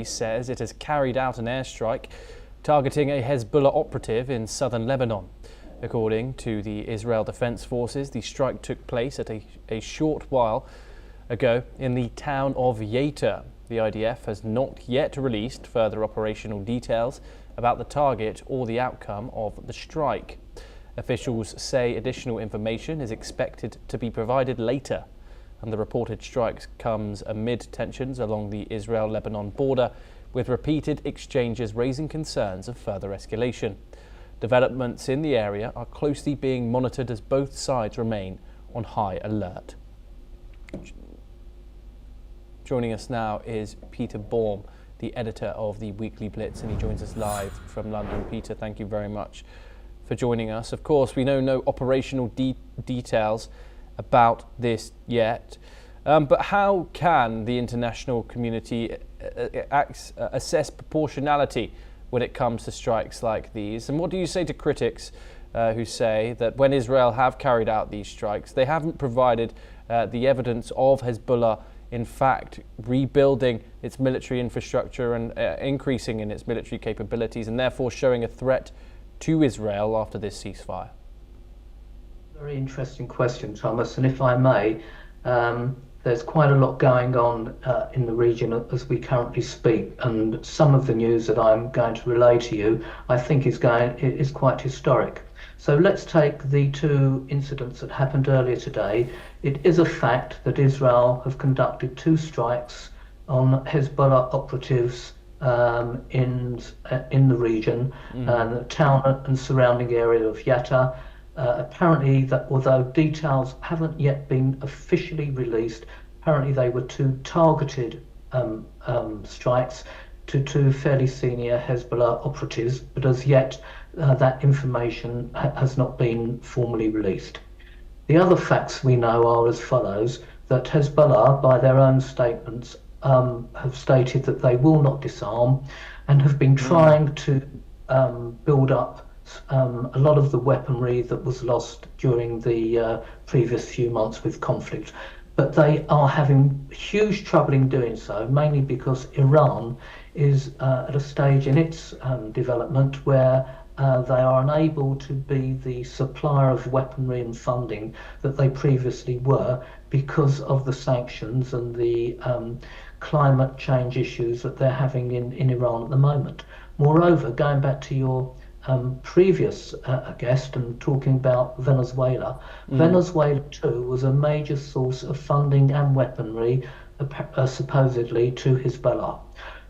says it has carried out an airstrike targeting a Hezbollah operative in southern Lebanon. According to the Israel Defense Forces, the strike took place at a short while ago in the town of Yatta. The IDF has not yet released further operational details about the target or the outcome of the strike. Officials say additional information is expected to be provided later, and the reported strike comes amid tensions along the Israel-Lebanon border, with repeated exchanges raising concerns of further escalation. Developments in the area are closely being monitored as both sides remain on high alert. Joining us now is Peter Baum, the editor of the Weekly Blitz, and he joins us live from London. Peter, thank you very much for joining us. Of course, we know no operational details about this yet, but how can the international community assess proportionality when it comes to strikes like these? And what do you say to critics who say that when Israel have carried out these strikes, they haven't provided the evidence of Hezbollah in fact rebuilding its military infrastructure and increasing in its military capabilities, and therefore showing a threat to Israel after this ceasefire? Very interesting question, Thomas, and if I may, there's quite a lot going on in the region as we currently speak, and some of the news that I'm going to relay to you I think is quite historic. So let's take the two incidents that happened earlier today. It is a fact that Israel have conducted two strikes on Hezbollah operatives in the region, the town and surrounding area of Yatta. Apparently, that although details haven't yet been officially released, apparently they were two targeted strikes to two fairly senior Hezbollah operatives, but as yet that information has not been formally released. The other facts we know are as follows: that Hezbollah, by their own statements, have stated that they will not disarm and have been trying to build up a lot of the weaponry that was lost during the previous few months with conflict. But they are having huge trouble in doing so, mainly because Iran is at a stage in its development where they are unable to be the supplier of weaponry and funding that they previously were, because of the sanctions and the climate change issues that they're having in Iran at the moment. Moreover, going back to your previous guest and talking about Venezuela, Venezuela too was a major source of funding and weaponry supposedly to Hezbollah.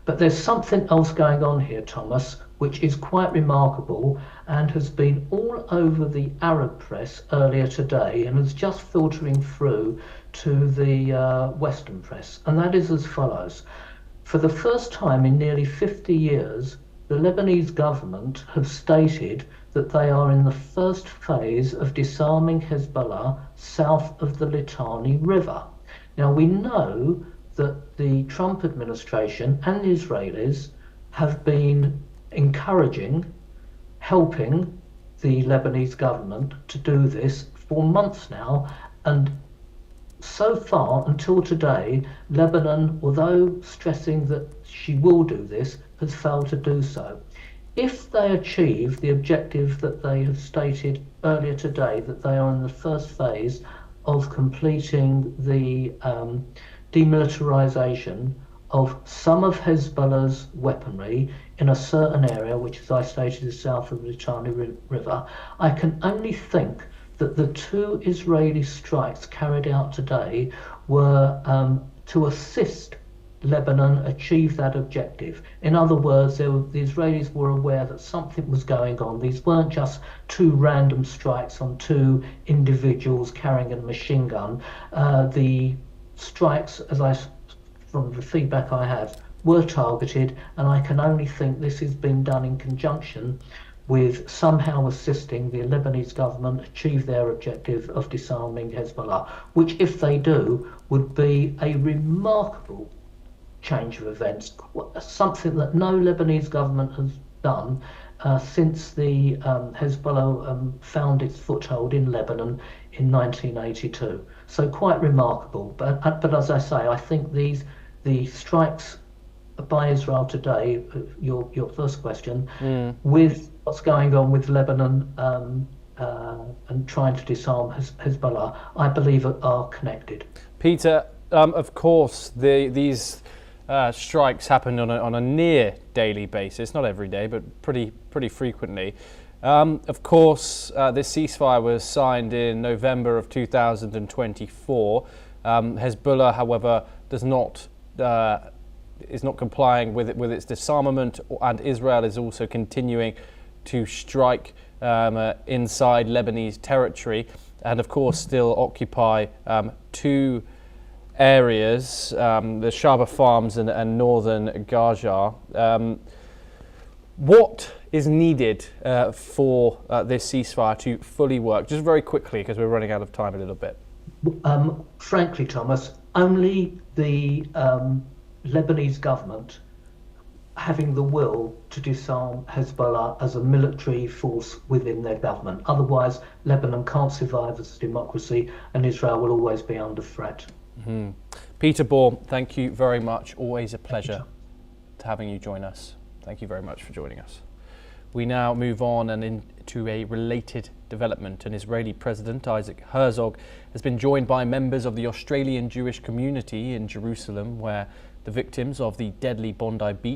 But there's something else going on here, Thomas, which is quite remarkable and has been all over the Arab press earlier today and is just filtering through to the Western press, and that is as follows. For the first time in nearly 50 years, the Lebanese government have stated that they are in the first phase of disarming Hezbollah south of the Litani River. Now, we know that the Trump administration and the Israelis have been encouraging, helping the Lebanese government to do this for months now, and so far until today, Lebanon, although stressing that she will do this, has failed to do so. If they achieve the objective that they have stated earlier today, that they are in the first phase of completing the demilitarization of some of Hezbollah's weaponry in a certain area, which, as I stated, is south of the Litani River, I can only think that the two Israeli strikes carried out today were to assist Lebanon achieve that objective. In other words, the Israelis were aware that something was going on. These weren't just two random strikes on two individuals carrying a machine gun. The strikes, from the feedback I have, were targeted, and I can only think this has been done in conjunction with somehow assisting the Lebanese government achieve their objective of disarming Hezbollah, which, if they do, would be a remarkable change of events, something that no Lebanese government has done since the Hezbollah found its foothold in Lebanon in 1982. So quite remarkable. But as I say, I think the strikes by Israel today, your first question, with what's going on with Lebanon and trying to disarm Hezbollah, I believe are connected. Peter, of course, these strikes happen on a near daily basis, not every day, but pretty frequently. Of course, this ceasefire was signed in November of 2024. Hezbollah, however, is not complying with its disarmament, and Israel is also continuing to strike inside Lebanese territory, and of course still occupy two areas, the Shaba Farms and northern Gaza. What is needed for this ceasefire to fully work? Just very quickly, because we're running out of time a little bit. Frankly, Thomas, only the Lebanese government having the will to disarm Hezbollah as a military force within their government. Otherwise, Lebanon can't survive as a democracy, and Israel will always be under threat. Mm-hmm. Peter Bohr, thank you very much. Always a pleasure to having you join us. Thank you very much for joining us. We now move on and into a related development. An Israeli President, Isaac Herzog, has been joined by members of the Australian Jewish community in Jerusalem, where the victims of the deadly Bondi Beach